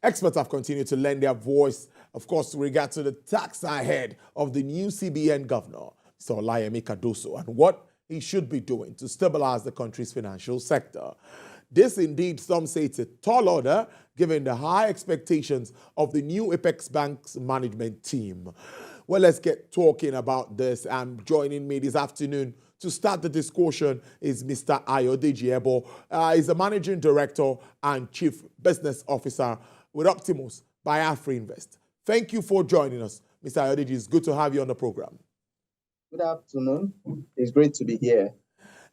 Experts have continued to lend their voice, of course, with regard to the tax ahead of the new CBN governor, Mr. Olayemi Cardoso, and what he should be doing to stabilize the country's financial sector. This, indeed, some say it's a tall order, given the high expectations of the new Apex Bank's management team. Well, let's get talking about this. And joining me this afternoon to start the discussion is Mr. Ayodeji. He's the Managing Director and Chief Business Officer with Optimus by AfriInvest. Thank you for joining us, Mr. Ayodeji. It's good to have you on the program. Good afternoon. It's great to be here.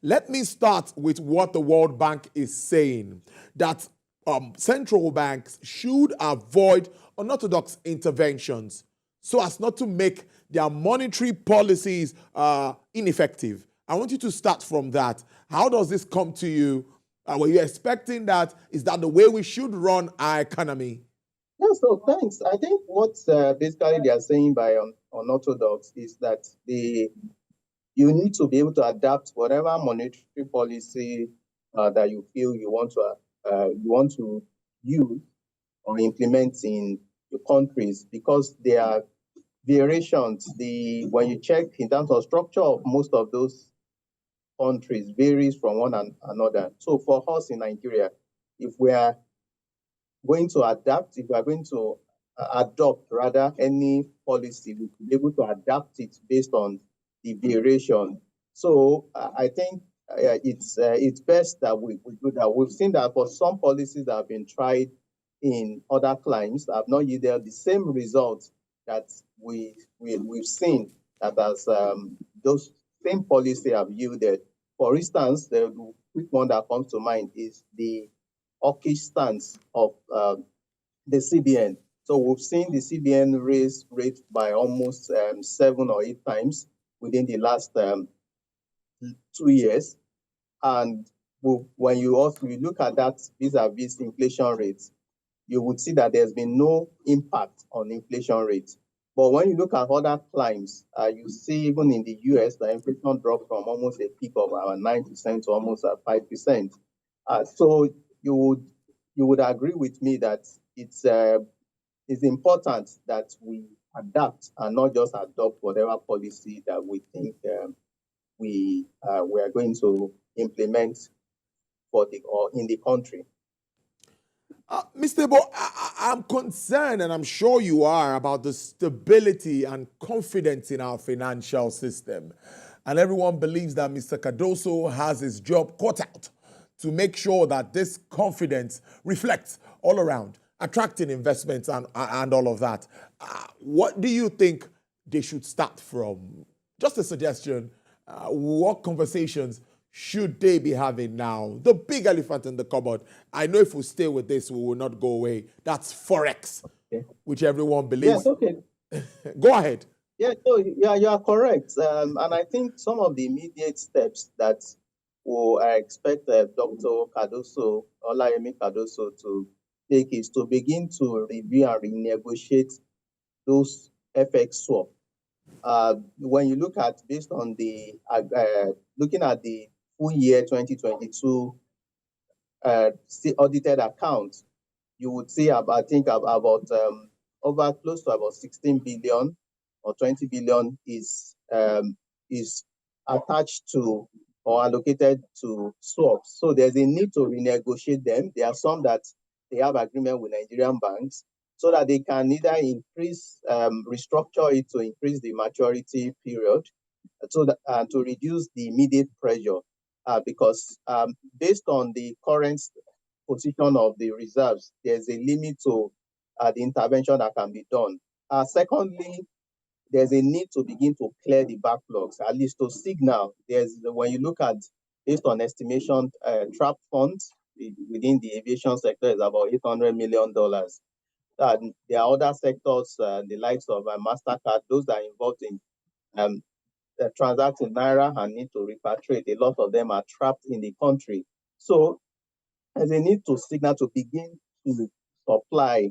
Let me start with what the World Bank is saying, that central banks should avoid unorthodox interventions so as not to make their monetary policies ineffective. I want you to start from that. How does this come to you? Were you expecting that? Is that the way we should run our economy? Yeah, so thanks. I think what basically they are saying by unorthodox is that you need to be able to adapt whatever monetary policy that you feel you want to use or implement in your countries, because there are variations. When you check in terms of structure of most of those countries varies from one another. So for us in Nigeria, if we are going to adapt, if we are going to adopt rather any policy, we will be able to adapt it based on the variation. So I think it's best that we do that. We've seen that for some policies that have been tried in other climes have not yielded the same results that we've seen that as those same policy have yielded. For instance, the quick one that comes to mind is the hawkish stance of the CBN. So we've seen the CBN raise rates by almost 7 or 8 times within the last 2 years. And when you look at that vis-a-vis inflation rates, you would see that there's been no impact on inflation rates. But when you look at other climes, you see even in the US, the inflation dropped from almost a peak of 9% to almost 5%. So you would agree with me that it's important that we adapt and not just adopt whatever policy that we think we are going to implement in the country. Mr. Ebo, I'm concerned, and I'm sure you are, about the stability and confidence in our financial system. And everyone believes that Mr. Cardoso has his job cut out to make sure that this confidence reflects all around, attracting investments and all of that. What do you think they should start from? Just a suggestion. What conversations should they be having now? The big elephant in the cupboard. I know if we stay with this, we will not go away. That's Forex, okay, which everyone believes. Yes, okay. Go ahead. Yeah, no, you are correct. And I think some of the immediate steps that I expect Dr. Cardoso, Olayemi Cardoso, to take is to begin to review and renegotiate those FX swap. When you look at, based on the looking at the full year 2022 audited accounts, you would see about over close to about 16 billion or 20 billion is attached to or allocated to swaps. So there's a need to renegotiate them. There are some that they have agreement with Nigerian banks, so that they can either increase, restructure it to increase the maturity period, so that to reduce the immediate pressure, because based on the current position of the reserves, there's a limit to the intervention that can be done. Secondly, there's a need to begin to clear the backlogs, at least to signal. When you look at, based on estimation, trap funds within the aviation sector is about $800 million. There are other sectors, the likes of MasterCard, those that are involved in transacting Naira and need to repatriate. A lot of them are trapped in the country. So there's a need to signal to begin to supply.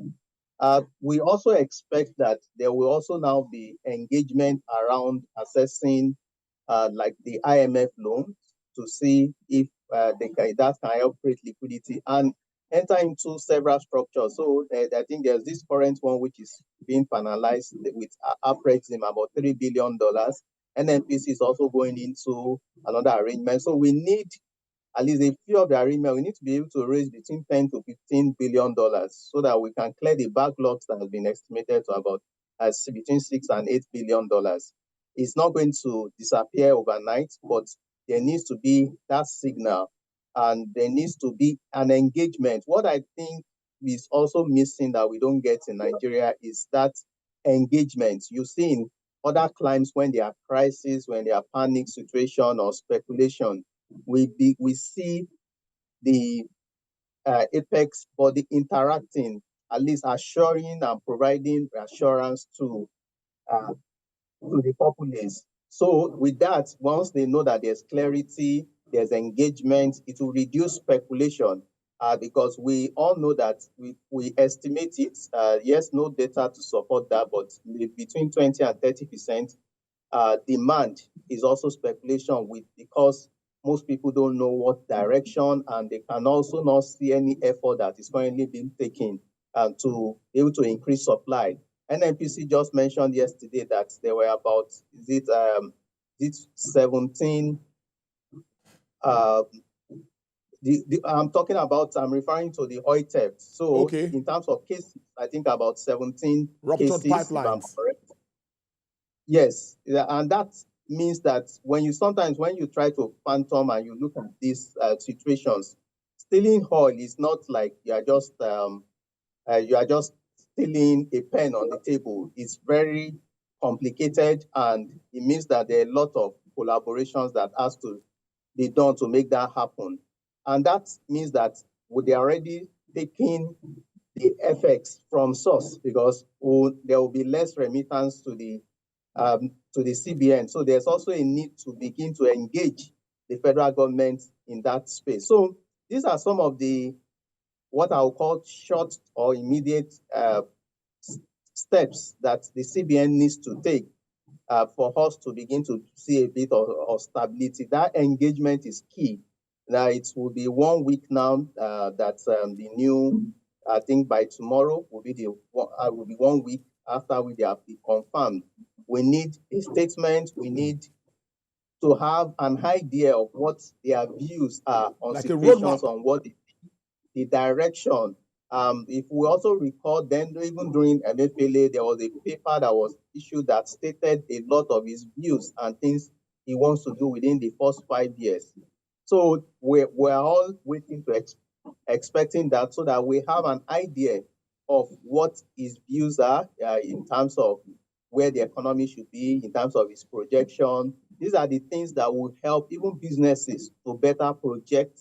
We also expect that there will also now be engagement around assessing like the IMF loans to see if that can help create liquidity. And enter into several structures. So I think there's this current one which is being finalized with appraising about $3 billion. NNPC is also going into another arrangement. So we need at least a few of the arrangement. We need to be able to raise between 10 to $15 billion so that we can clear the backlogs that has been estimated to about between $6 and $8 billion. It's not going to disappear overnight, but there needs to be that signal and there needs to be an engagement. What I think is also missing that we don't get in Nigeria is that engagement. You see in other climes when there are crises, when there are panic situation or speculation, we see the apex body interacting, at least assuring and providing assurance uh, to the populace. So with that, once they know that there's clarity, there's engagement, it will reduce speculation because we all know that we estimate it. Yes, no data to support that, but between 20 and 30% demand is also speculation with because most people don't know what direction and they can also not see any effort that is currently being taken to be able to increase supply. NNPC just mentioned yesterday that there were about is it 17 uh, I'm referring to the oil theft. So Okay. in terms of cases, I think about 17 Ruptured cases, if I'm pipelines. correct. Yes, and that means that when you try to phantom and you look at these situations, stealing oil is not like you are just stealing a pen on the table. It's very complicated, and it means that there are a lot of collaborations that has to be done to make that happen. And that means that they are already taking the effects from source because there will be less remittance to the CBN. So there's also a need to begin to engage the federal government in that space. So these are some of the what I will call short or immediate steps that the CBN needs to take for us to begin to see a bit of stability. That engagement is key. Now it will be 1 week now that the new, I think by tomorrow will be 1 week after we have been confirmed. We need a statement. We need to have an idea of what their views are on Like a situations, roadmap. on what the direction. If we also recall, then even during MFLA, there was a paper that was issued that stated a lot of his views and things he wants to do within the first 5 years. So we're all waiting to expecting that so that we have an idea of what his views are in terms of where the economy should be, in terms of its projection. These are the things that will help even businesses to better project.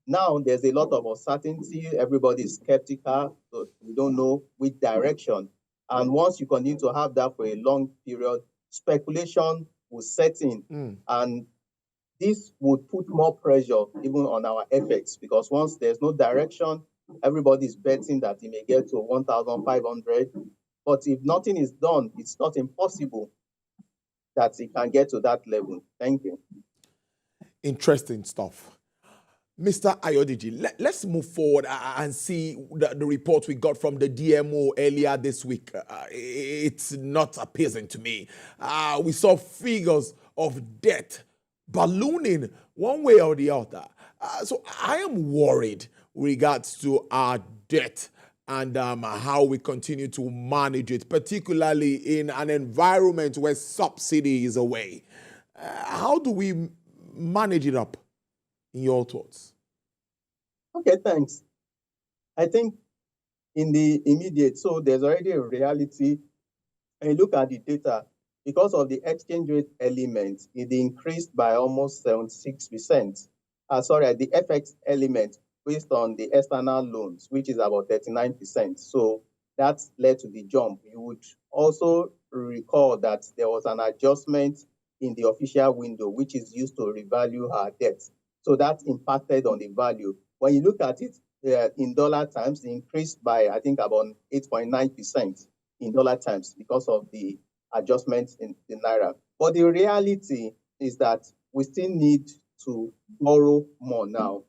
Now there's a lot of uncertainty. Everybody is skeptical. So we don't know which direction. And once you continue to have that for a long period, speculation will set in. And this would put more pressure even on our efforts because once there's no direction, everybody's betting that it may get to 1,500. But if nothing is done, it's not impossible that it can get to that level. Thank you. Interesting stuff. Mr. Ayodeji, let's move forward and see the report we got from the DMO earlier this week. It's not appeasing to me. We saw figures of debt ballooning one way or the other. So I am worried with regards to our debt and how we continue to manage it, particularly in an environment where subsidy is away. How do we manage it up, in your thoughts? Okay, thanks. I think in the immediate, so there's already a reality. And you look at the data, because of the exchange rate element, it increased by almost 76%. The FX element based on the external loans, which is about 39%. So that led to the jump. You would also recall that there was an adjustment in the official window, which is used to revalue our debt. So that impacted on the value. When you look at it in dollar terms, it increased by, I think, about 8.9% in dollar terms because of the adjustments in the naira. But the reality is that we still need to borrow more now.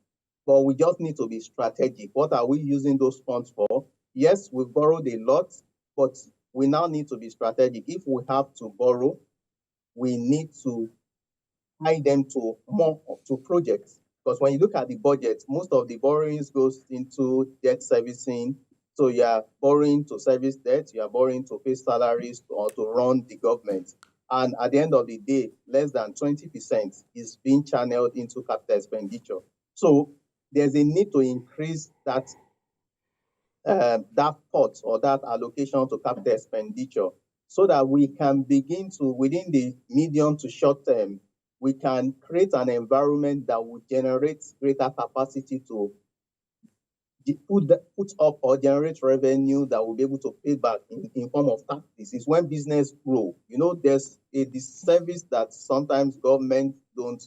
but we just need to be strategic. What are we using those funds for? Yes, we've borrowed a lot, but we now need to be strategic. If we have to borrow, we need to tie them to more to projects. Because when you look at the budget, most of the borrowings goes into debt servicing. So you are borrowing to service debt, you are borrowing to pay salaries or to run the government. And at the end of the day, less than 20% is being channeled into capital expenditure. So there's a need to increase that pot or that allocation to capital expenditure so that we can begin to, within the medium to short term, we can create an environment that will generate greater capacity to put up or generate revenue that will be able to pay back in form of taxes. Is when business grow. There's a disservice that sometimes government don't.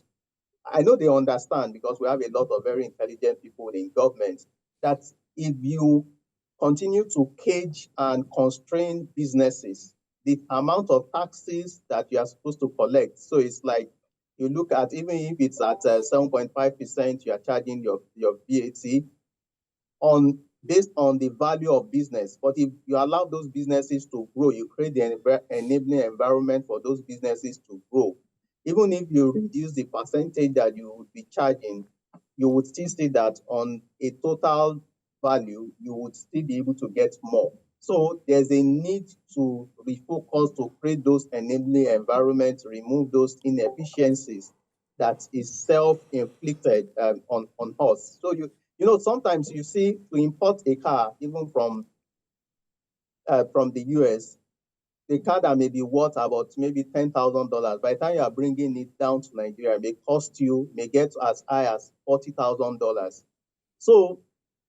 I know they understand because we have a lot of very intelligent people in government that if you continue to cage and constrain businesses, the amount of taxes that you are supposed to collect. So it's like you look at, even if it's at 7.5%, you are charging your VAT based on the value of business. But if you allow those businesses to grow, you create the enabling environment for those businesses to grow. Even if you reduce the percentage that you would be charging, you would still see that on a total value, you would still be able to get more. So there's a need to refocus to create those enabling environments, remove those inefficiencies that is self-inflicted on us. So sometimes you see, to import a car, even from the US, the car that may be worth about maybe $10,000. By the time you are bringing it down to Nigeria, may get as high as $40,000. So,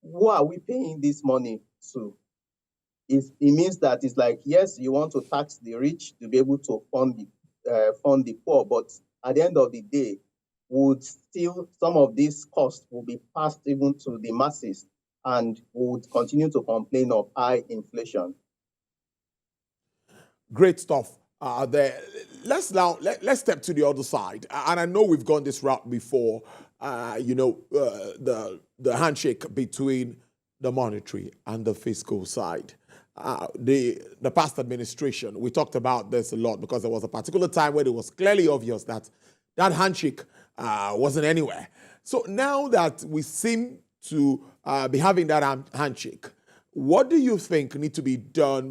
who are we paying this money to? It means that it's like, yes, you want to tax the rich to be able to fund the poor, but at the end of the day, would still some of these costs will be passed even to the masses and would continue to complain of high inflation. Great stuff there. Let's step to the other side. And I know we've gone this route before. The handshake between the monetary and the fiscal side. The past administration, we talked about this a lot because there was a particular time where it was clearly obvious that handshake wasn't anywhere. So now that we seem to be having that handshake, what do you think need to be done?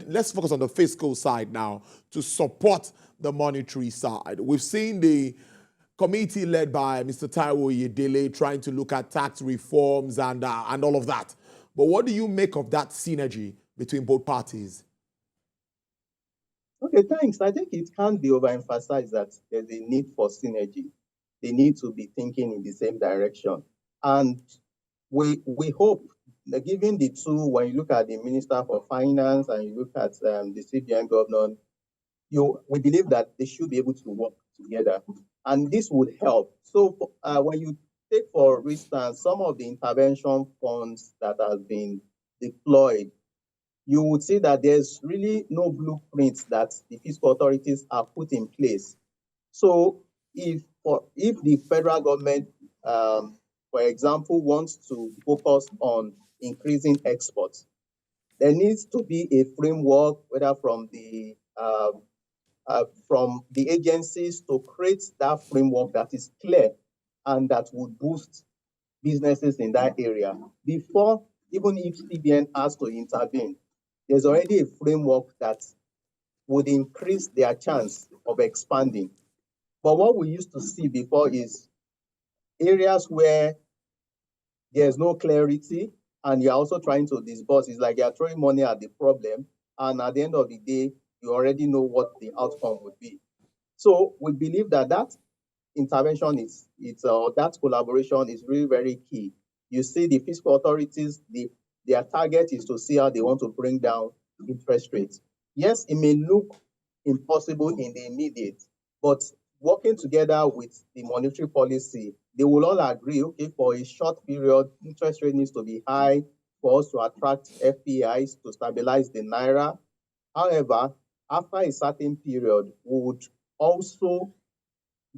Let's focus on the fiscal side now to support the monetary side. We've seen the committee led by Mr. Taiwo Ayodeji trying to look at tax reforms and all of that. But what do you make of that synergy between both parties? Okay, thanks. I think it can't be overemphasized that there's a need for synergy. They need to be thinking in the same direction. And we hope that given the two, when you look at the Minister for Finance and you look at the CBN governor, we believe that they should be able to work together. And this would help. So when you take, for instance, some of the intervention funds that have been deployed, you would see that there's really no blueprint that the fiscal authorities have put in place. So if the federal government, for example, wants to focus on increasing exports, there needs to be a framework, whether from the agencies, to create that framework that is clear and that would boost businesses in that area before, even if CBN has to intervene. There's already a framework that would increase their chance of expanding. But what we used to see before is areas where there's no clarity and you're also trying to disburse. It's like you're throwing money at the problem, and at the end of the day, you already know what the outcome would be. So we believe that intervention that collaboration is really very key. You see, the fiscal authorities, their target is to see how they want to bring down interest rates. Yes, it may look impossible in the immediate, but working together with the monetary policy, they will all agree, okay, for a short period, interest rate needs to be high for us to attract FPIs to stabilize the naira. However, after a certain period, we would also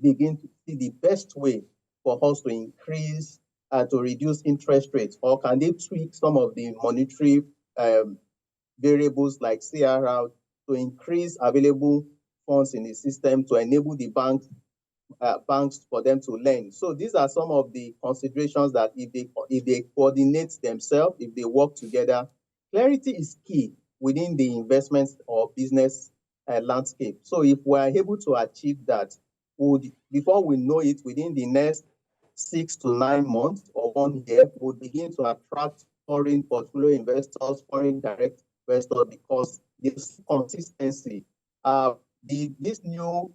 begin to see the best way for us to increase to reduce interest rates, or can they tweak some of the monetary variables like CRR to increase available funds in the system to enable the banks for them to lend? So these are some of the considerations that if they coordinate themselves, if they work together, clarity is key within the investments or business landscape. So if we are able to achieve that, before we know it, within the next 6 to 9 months or 1 year, we'll begin to attract foreign portfolio investors, foreign direct investors, because there's consistency. The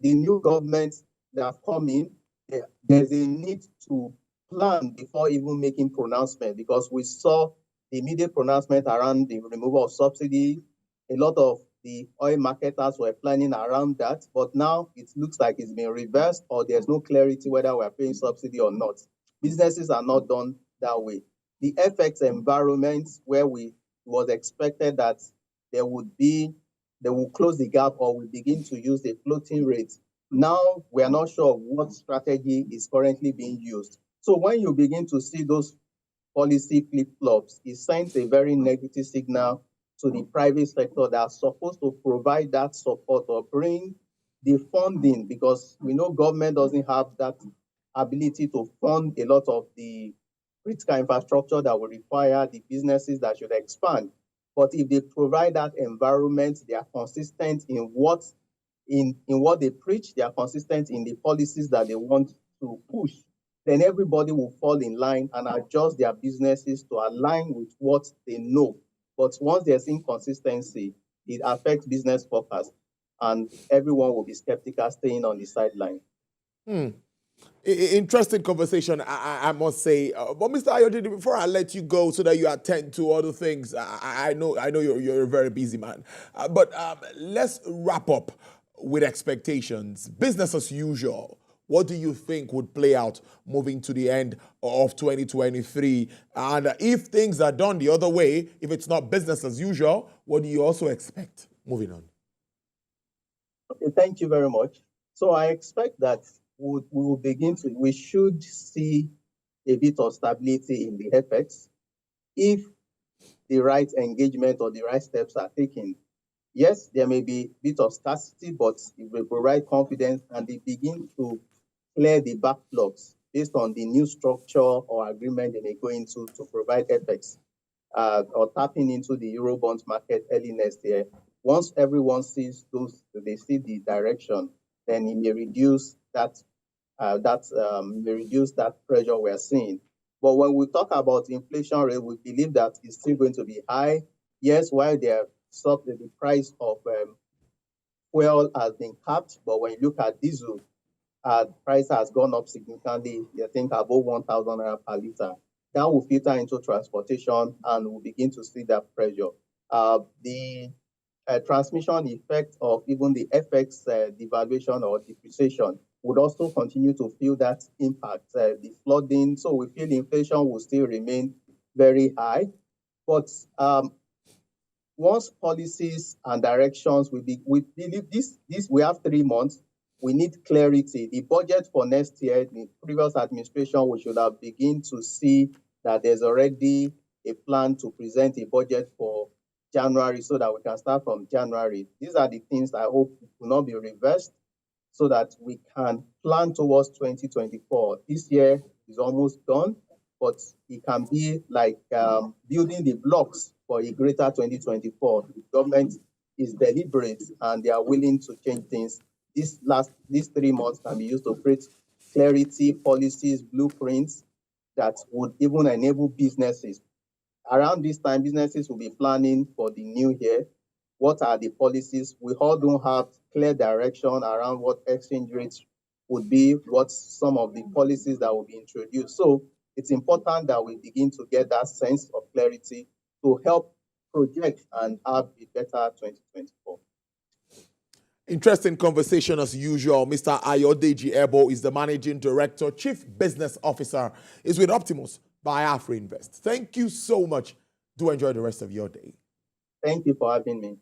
new governments that have come in, there's a need to plan before even making pronouncement, because we saw the immediate pronouncement around the removal of subsidy. A lot of the oil marketers were planning around that, but now it looks like it's been reversed, or there's no clarity whether we're paying subsidy or not. Businesses are not done that way. The FX environment, where it was expected that they will close the gap, or we begin to use a floating rate. Now we are not sure what strategy is currently being used. So when you begin to see those policy flip-flops, it sends a very negative signal to the private sector that are supposed to provide that support or bring the funding, because we know government doesn't have that ability to fund a lot of the critical infrastructure that will require the businesses that should expand. But if they provide that environment, they are consistent in what they preach, they are consistent in the policies that they want to push, then everybody will fall in line and adjust their businesses to align with what they know. But once there's inconsistency, it affects business focus, and everyone will be skeptical, staying on the sideline. Interesting conversation, I must say. But Mr. Ayodeji, before I let you go so that you attend to other things, I know you're a very busy man. But let's wrap up with expectations. Business as usual. What do you think would play out moving to the end of 2023? And if things are done the other way, if it's not business as usual, what do you also expect? Moving on. Okay, thank you very much. So I expect that we should see a bit of stability in the FX if the right engagement or the right steps are taken. Yes, there may be a bit of scarcity, but if we provide confidence and they begin to clear the backlogs based on the new structure or agreement they may go into to provide FX, or tapping into the Eurobonds market early next year. Once everyone sees they see the direction, then it may reduce that pressure we're seeing. But when we talk about inflation rate, we believe that it's still going to be high. Yes, while the price of fuel has been capped, but when you look at diesel, price has gone up significantly. I think above 1,000 naira per liter. That will filter into transportation, and we'll begin to see that pressure. The transmission effect of even the FX devaluation or depreciation would also continue to feel that impact, the flooding. So we feel inflation will still remain very high. But once policies and directions, we believe this, we have 3 months. We need clarity. The budget for next year, the previous administration, we should have begun to see that there's already a plan to present a budget for January, so that we can start from January. These are the things I hope will not be reversed, so that we can plan towards 2024. This year is almost done, but it can be like building the blocks for a greater 2024. The government is deliberate and they are willing to change things. These 3 months can be used to create clarity, policies, blueprints that would even enable businesses. Around this time, businesses will be planning for the new year. What are the policies? We all don't have clear direction around what exchange rates would be, what some of the policies that will be introduced. So it's important that we begin to get that sense of clarity to help project and have a better 2024. Interesting conversation as usual. Mr. Ayodeji Ebo is the Managing Director, Chief Business Officer, is with Optimus by AfriInvest. Thank you so much. Do enjoy the rest of your day. Thank you for having me.